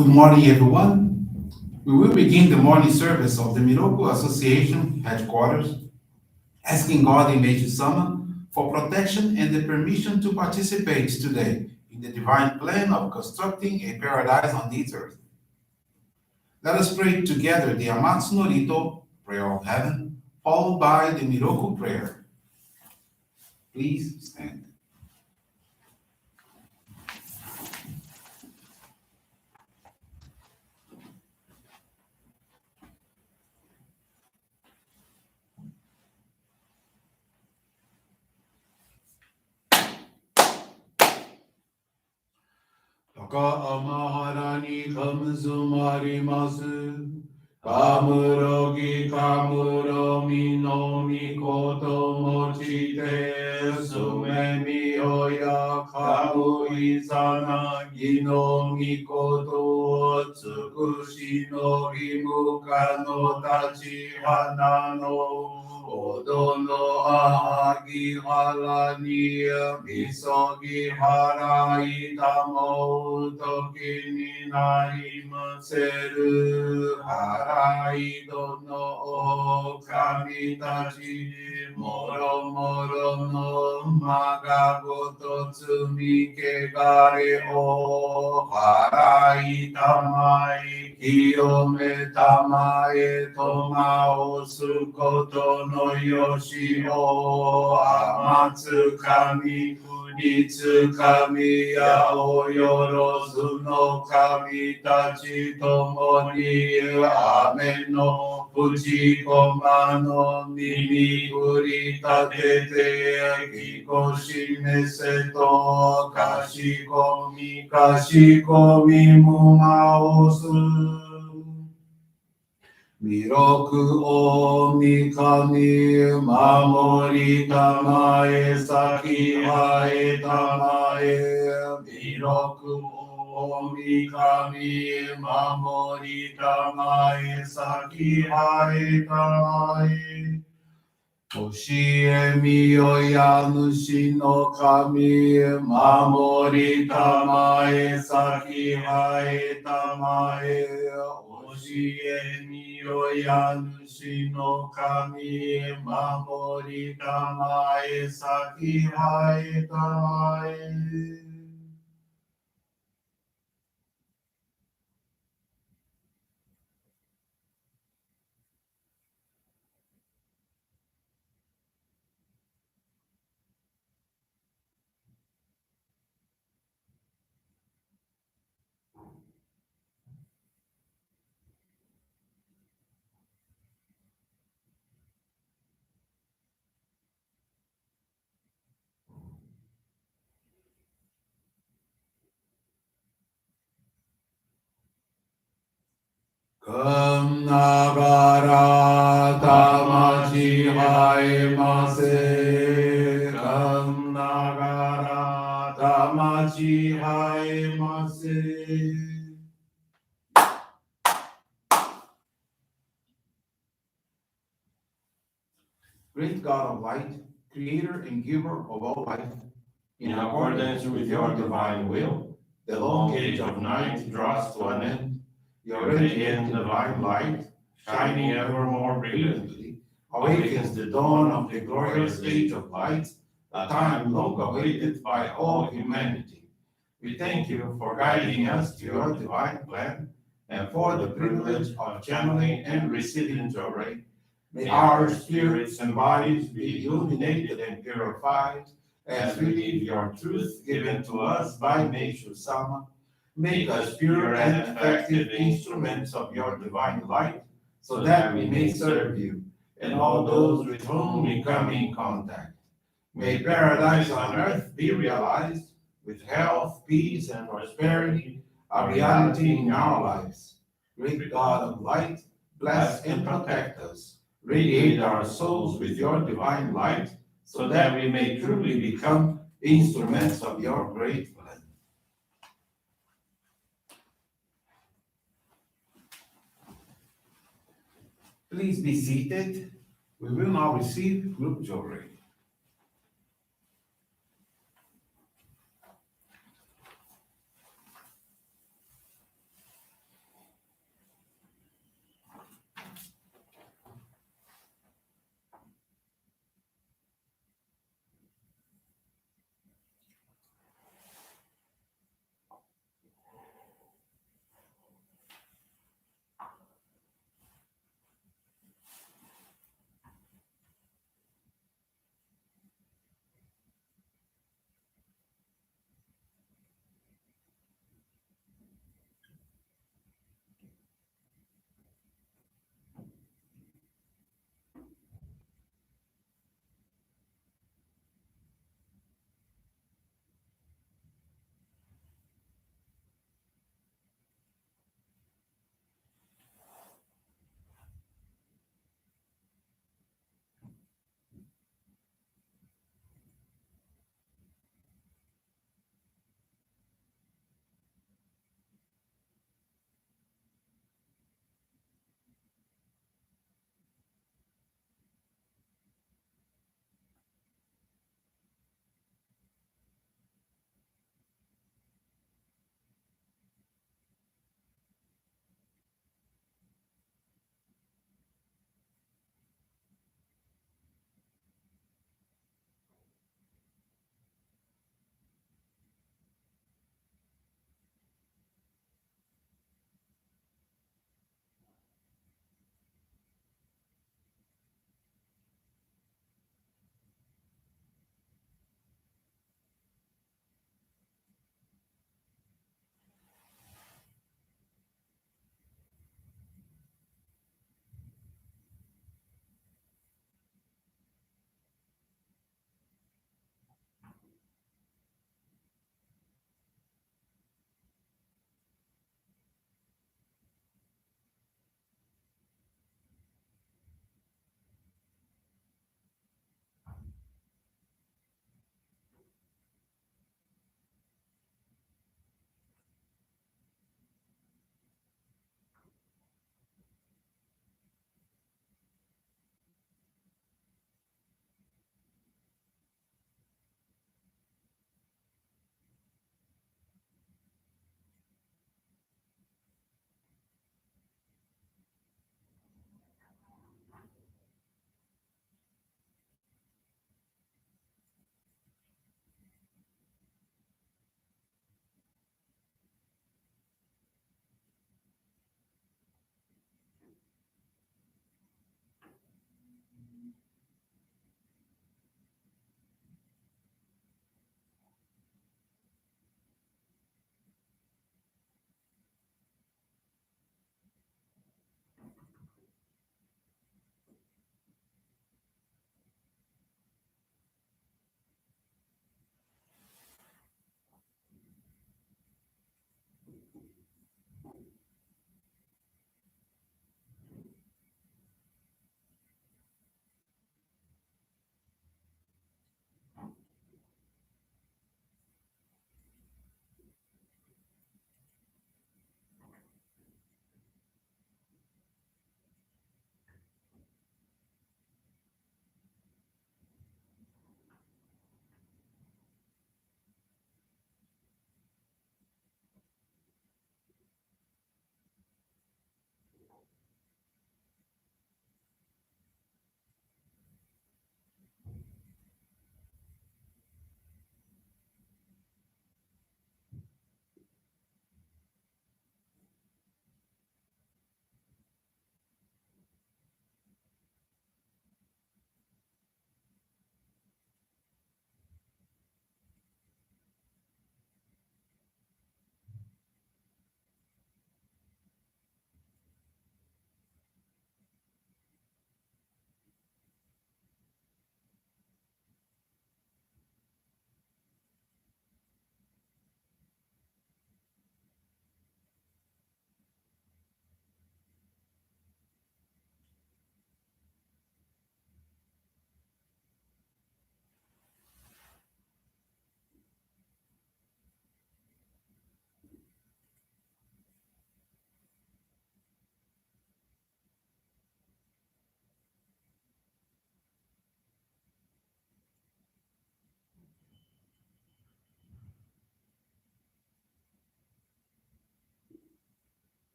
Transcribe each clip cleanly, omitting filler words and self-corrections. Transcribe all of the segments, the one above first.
Good morning, everyone. We will begin the morning service of the Miroku Association headquarters, asking God in Meishu-sama for protection and the permission to participate today in the divine plan of constructing a paradise on this earth. Let us pray together the Amatsu-Norito, Prayer of Heaven, followed by the Miroku Prayer. Please stand. Taka amaharani kamuzumarimasu. Kamurogi kamuromi no mikoto mochite sumemi oya kamu izana gino mikoto tsukushi no imuka no tachi hana no odo no ahagi harani misogi harai tamo toki ni narimaseru harai dono o kamitachi moro moro no magagoto tsumike gare o harai tamai kiyome tamae tomao sukoto no yoshi o amatsu kami kunitsu kami ya o yorozu no kami tachi tomoni amen no Fujiko no mimi kuri tatete kikoshi meseto kashikomi mumaosu Miroku o mikami mamori tamae saki hae tamae Miroku o mikami mamori tamae saki hae tamae Oshie miyo yanushi no kami mamori tamae saki hae tamae Oshie miyo yanushi no kami mamori tamae saki hae tamae Kam nagara tamachi haemase. Kam nagara tamachi haemase. Great God of light, creator and giver of all life, in accordance with your divine will, the long age of night draws to an end. Your radiant divine light, shining ever more brilliantly, awakens the dawn of the glorious age of light, a time long awaited by all humanity. We thank you for guiding us to your divine plan and for the privilege of channeling and receiving Johrei. May our spirits and bodies be illuminated and purified as we live your truth given to us by Meishu-sama. Make us pure and effective instruments of your divine light, so that we may serve you and all those with whom we come in contact. May paradise on earth be realized, with health, peace, and prosperity, a reality in our lives. Great God of light, bless and protect us. Radiate our souls with your divine light, so that we may truly become instruments of your great plan. Please be seated. We will now receive group Johrei.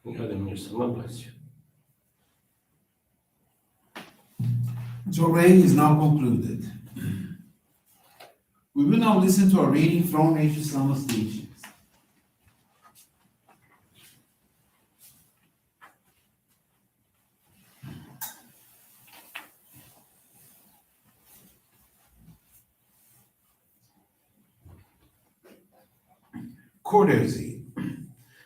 God and Meishu-sama bless you. Johrei is now concluded. We will now listen to a reading from Meishu-sama's teachings. Courtesy.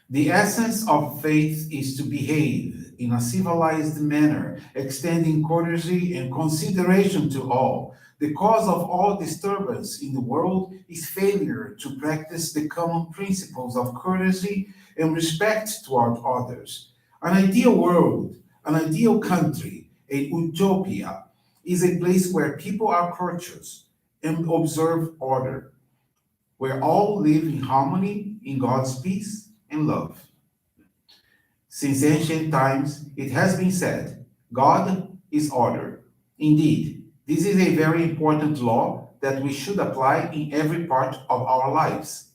The essence of faith is to behave in a civilized manner, extending courtesy and consideration to all. The cause of all disturbance in the world is failure to practice the common principles of courtesy and respect toward others. An ideal world, an ideal country, a utopia, is a place where people are courteous and observe order, where all live in harmony, in God's peace and love. Since ancient times, it has been said, God is order. Indeed, this is a very important law that we should apply in every part of our lives.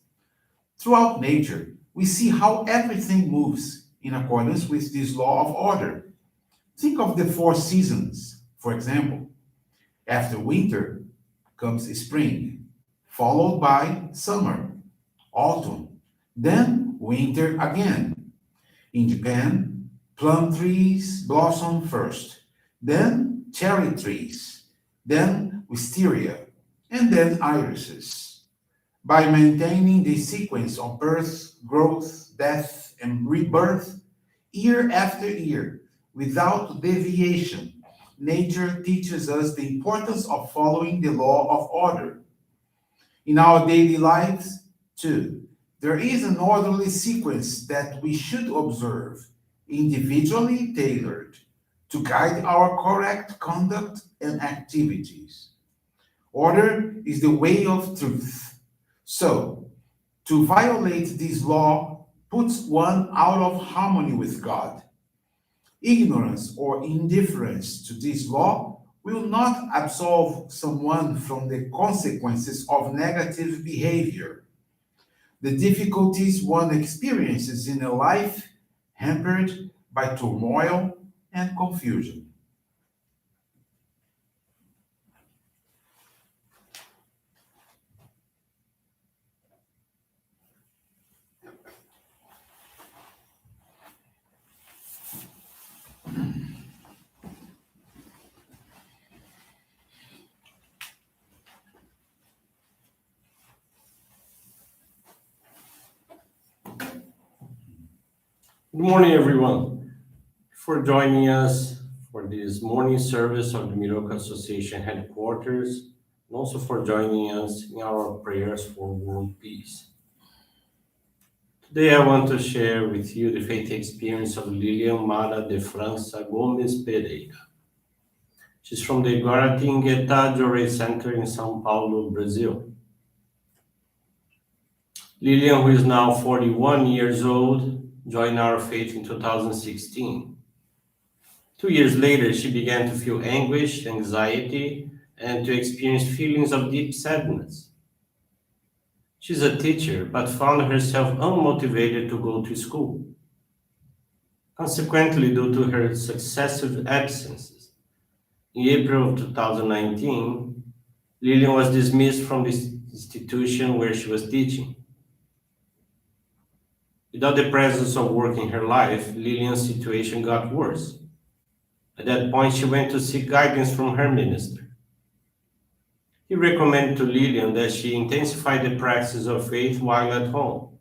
Throughout nature, we see how everything moves in accordance with this law of order. Think of the four seasons, for example. After winter comes spring, followed by summer, autumn, then winter again. In Japan, plum trees blossom first, then cherry trees, then wisteria, and then irises. By maintaining the sequence of birth, growth, death, and rebirth, year after year, without deviation, nature teaches us the importance of following the law of order. In our daily lives, too, there is an orderly sequence that we should observe, individually tailored, to guide our correct conduct and activities. Order is the way of truth. So, to violate this law puts one out of harmony with God. Ignorance or indifference to this law will not absolve someone from the consequences of negative behavior. The difficulties one experiences in a life hampered by turmoil and confusion. Good morning, everyone. For joining us for this morning service of the Miroku Association headquarters, and also for joining us in our prayers for world peace. Today, I want to share with you the faith experience of Lilian Mara de França Gomes Pereira. She's from the Guaratinguetá Johrei Center in São Paulo, Brazil. Lilian, who is now 41 years old, joined our faith in 2016. 2 years later, she began to feel anguish, anxiety, and to experience feelings of deep sadness. She's a teacher, but found herself unmotivated to go to school. Consequently, due to her successive absences, in April of 2019, Lilian was dismissed from the institution where she was teaching. Without the presence of work in her life, Lilian's situation got worse. At that point, she went to seek guidance from her minister. He recommended to Lilian that she intensify the practice of faith while at home,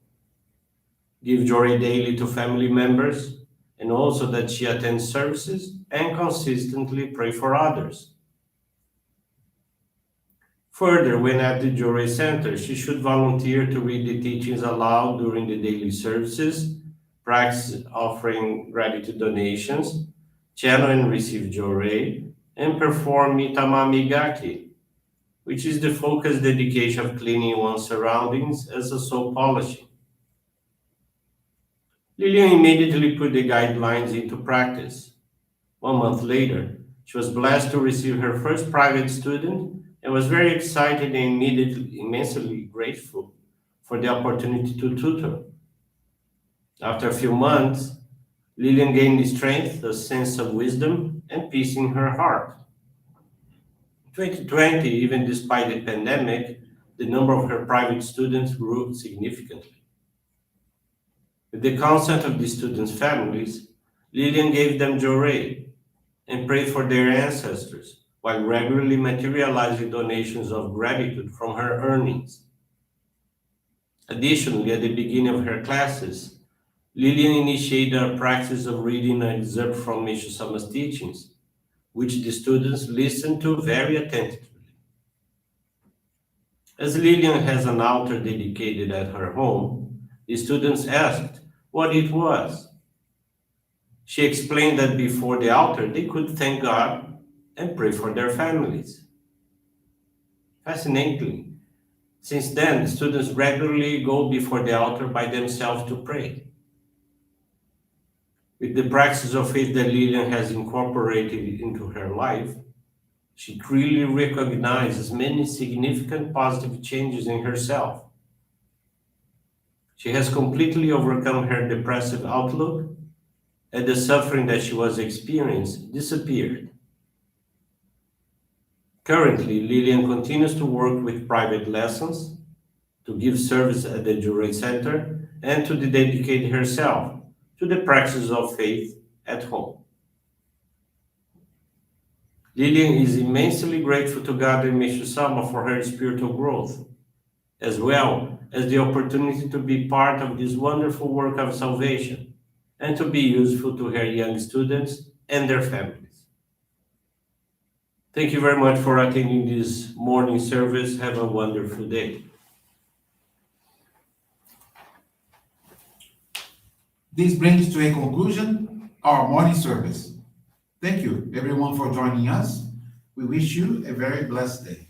give Johrei daily to family members, and also that she attend services and consistently pray for others. Further, when at the Johrei Center, she should volunteer to read the teachings aloud during the daily services, practice offering gratitude donations, channel and receive Johrei, and perform Mitama Migaki, which is the focused dedication of cleaning one's surroundings as a soul polishing. Lilian immediately put the guidelines into practice. 1 month later, she was blessed to receive her first private student and was very excited and immediately immensely grateful for the opportunity to tutor. After a few months, Lillian gained strength, a sense of wisdom, and peace in her heart. In 2020, even despite the pandemic, the number of her private students grew significantly. With the consent of the students' families, Lillian gave them Johrei and prayed for their ancestors, while regularly materializing donations of gratitude from her earnings. Additionally, at the beginning of her classes, Lillian initiated a practice of reading an excerpt from Meishu-sama's teachings, which the students listened to very attentively. As Lillian has an altar dedicated at her home, the students asked what it was. She explained that before the altar, they could thank God and pray for their families. Fascinatingly, since then, students regularly go before the altar by themselves to pray. With the practice of faith that Lillian has incorporated into her life, she clearly recognizes many significant positive changes in herself. She has completely overcome her depressive outlook, and the suffering that she was experiencing disappeared. Currently, Lillian continues to work with private lessons, to give service at the Johrei Center, and to dedicate herself to the practice of faith at home. Lillian is immensely grateful to God and Meishu-sama for her spiritual growth, as well as the opportunity to be part of this wonderful work of salvation and to be useful to her young students and their families. Thank you very much for attending this morning service. Have a wonderful day. This brings to a conclusion our morning service. Thank you, everyone, for joining us. We wish you a very blessed day.